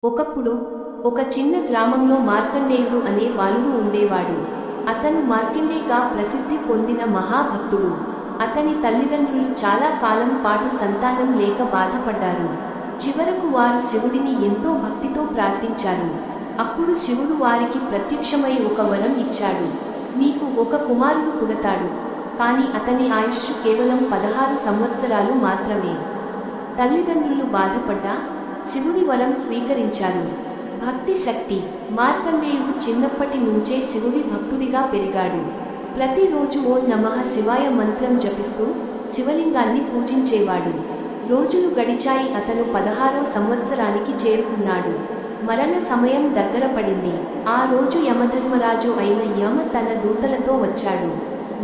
ఒకప్పుడు ఒక చిన్న గ్రామంలో మార్కండేయుడు అనే బాలుడు ఉండేవాడు. అతను మార్కండేయగా ప్రసిద్ధి పొందిన మహాభక్తుడు. అతని తల్లిదండ్రులు చాలా కాలం పాటు సంతానం లేక బాధపడ్డారు. చివరకు వారు శివుడిని ఎంతో భక్తితో ప్రార్థించారు. అప్పుడు శివుడు వారికి ప్రత్యక్షమై ఒక వరం ఇచ్చాడు. మీకు ఒక కుమారుడు పుడతాడు, కాని అతని ఆయుష్షు కేవలం 16 సంవత్సరాలు మాత్రమే. తల్లిదండ్రులు బాధపడ్డా శివుడి వరం స్వీకరించారు. భక్తి శక్తి. మార్కండేయుడు చిన్నప్పటి నుంచే శివుడి భక్తుడిగా పెరిగాడు. ప్రతిరోజు ఓం నమః శివాయ మంత్రం జపిస్తూ శివలింగాన్ని పూజించేవాడు. రోజులు గడిచాయి. అతను 16వ సంవత్సరానికి చేరుకున్నాడు. మరణ సమయం దగ్గర పడింది. ఆ రోజు యమధర్మరాజు అయిన యమ తన దూతలతో వచ్చాడు.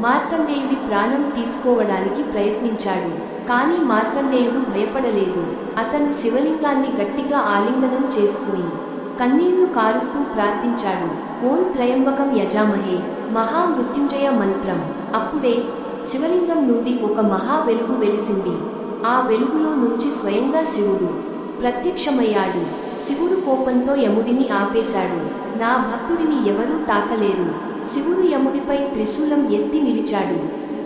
మార్కండేయుడి ప్రాణం తీసుకోవడానికి ప్రయత్నించాడు. కానీ మార్కండేయుడు భయపడలేదు. అతను శివలింగాన్ని గట్టిగా ఆలింగనం చేసుకుని కన్నీళ్లు కారుస్తూ ప్రార్థించాడు. ఓం త్రయంబకం యజామహే మహామృత్యుంజయ మంత్రం. అప్పుడే శివలింగం నుండి ఒక మహా వెలుగు వెలిసింది. ఆ వెలుగులో నుంచి స్వయంగా శివుడు ప్రత్యక్షమయ్యాడు. శివుడు కోపంతో యముడిని ఆపేశాడు. నా భక్తుడిని ఎవరూ తాకలేరు. శివుడు యముడిపై త్రిశూలం ఎత్తి నిలిచాడు.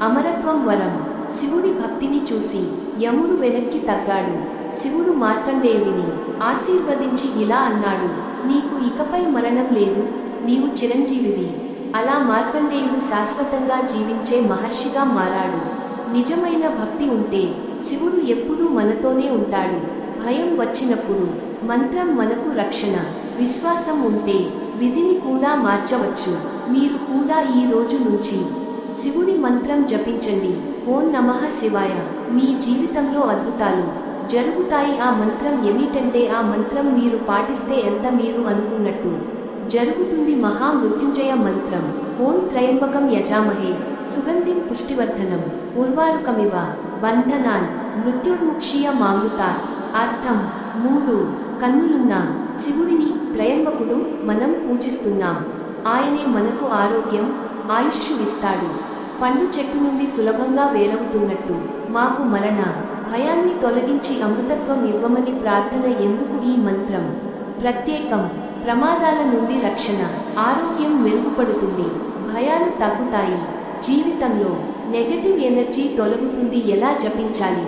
అమరత్వం వరం. శివుడి భక్తిని చూసి యముడు వెనక్కి తగ్గాడు. శివుడు మార్కండేయుడిని ఆశీర్వదించి ఇలా అన్నాడు, నీకు ఇకపై మరణం లేదు, నీవు చిరంజీవివి. అలా మార్కండేయుడు శాశ్వతంగా జీవించే మహర్షిగా మారాడు. నిజమైన భక్తి ఉంటే శివుడు ఎప్పుడూ మనతోనే ఉంటాడు. భయం వచ్చినప్పుడు మంత్రం మనకు రక్షణ. విశ్వాసం ఉంటే విధిని కూడా మార్చవచ్చు. మీరు కూడా ఈ రోజు నుంచి శివుడి మంత్రం జపించండి. ఓం నమః శివాయ. మీ జీవితంలో అద్భుతాలు జరుగుతాయి. ఆ మంత్రం ఏమిటంటే, ఆ మంత్రం మీరు పాటిస్తే ఎంత మీరు అనుకున్నట్టు జరుగుతుంది. మహామృత్యుంజయ మంత్రం. ఓం త్రయంబకం యజామహే సుగంధిం పుష్టివర్ధనం ఉర్వారుకమివ బంధనాన్ మృత్యుర్ముక్షీయ మామృతా. అర్థం: 3 కన్నులున్న శివుడిని త్రయంబకుడు మనం పూజిస్తున్నాం. ఆయనే మనకు ఆరోగ్యం, ఆయుష్షు ఇస్తాడు. పండు చెట్టు నుండి సులభంగా వేరవుతున్నట్టు మాకు మరణ భయాన్ని తొలగించి అమృతత్వం ఇవ్వమని ప్రార్థన. ఎందుకు ఈ మంత్రం ప్రత్యేకం? ప్రమాదాల నుండి రక్షణ, ఆరోగ్యం మెరుగుపడుతుంది, భయాలు తగ్గుతాయి, జీవితంలో నెగటివ్ ఎనర్జీ తొలగుతుంది. ఎలా జపించాలి?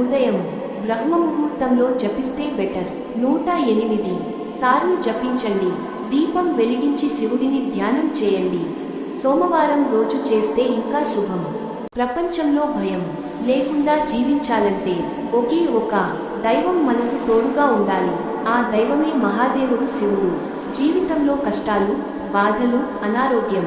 ఉదయం బ్రహ్మముహూర్తంలో జపిస్తే బెటర్. 108 సార్లు జపించండి. దీపం వెలిగించి శివుడిని ధ్యానం చేయండి. సోమవారం రోజు చేస్తే ఇంకా శుభం. ప్రపంచంలో భయం లేకుండా జీవించాలంటే ఒకే ఒక దైవం మనకు తోడుగా ఉండాలి. ఆ దైవమే మహాదేవుడు శివుడు. జీవితంలో కష్టాలు, బాధలు, అనారోగ్యం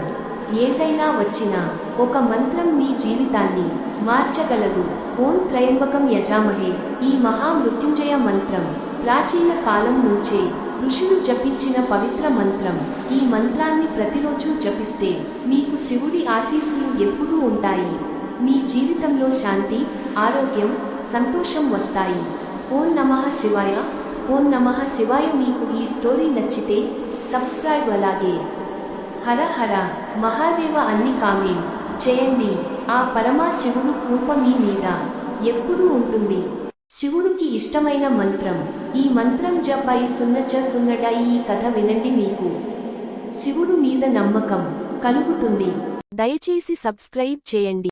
ఏదైనా వచ్చినా ఒక మంత్రం మీ జీవితాన్ని మార్చగలదు. ఓం త్రయంబకం యజామహే. ఈ మహామృత్యుంజయ మంత్రం ప్రాచీన కాలం నుంచే ఋషులు జపించిన పవిత్ర మంత్రం. ఈ మంత్రాన్ని ప్రతిరోజు జపిస్తే మీకు శివుడి ఆశీస్సులు ఎప్పుడూ ఉంటాయి. మీ జీవితంలో శాంతి, ఆరోగ్యం, సంతోషం వస్తాయి. ఓం నమః శివాయ. ఓం నమః శివాయ. మీకు ఈ స్టోరీ నచ్చితే సబ్స్క్రైబ్, అలాగే హర హర మహాదేవ అన్ని కామెంట్ చేయండి. ఆ పరమశివుడు కృప మీ మీద ఎప్పుడూ ఉంటుంది. శివుడికి ఇష్టమైన మంత్రం. ఈ మంత్రం జపై సున్నచ ఈ కథ వినండి. మీకు శివుడు మీద నమ్మకం కలుగుతుంది. దయచేసి సబ్స్క్రైబ్ చేయండి.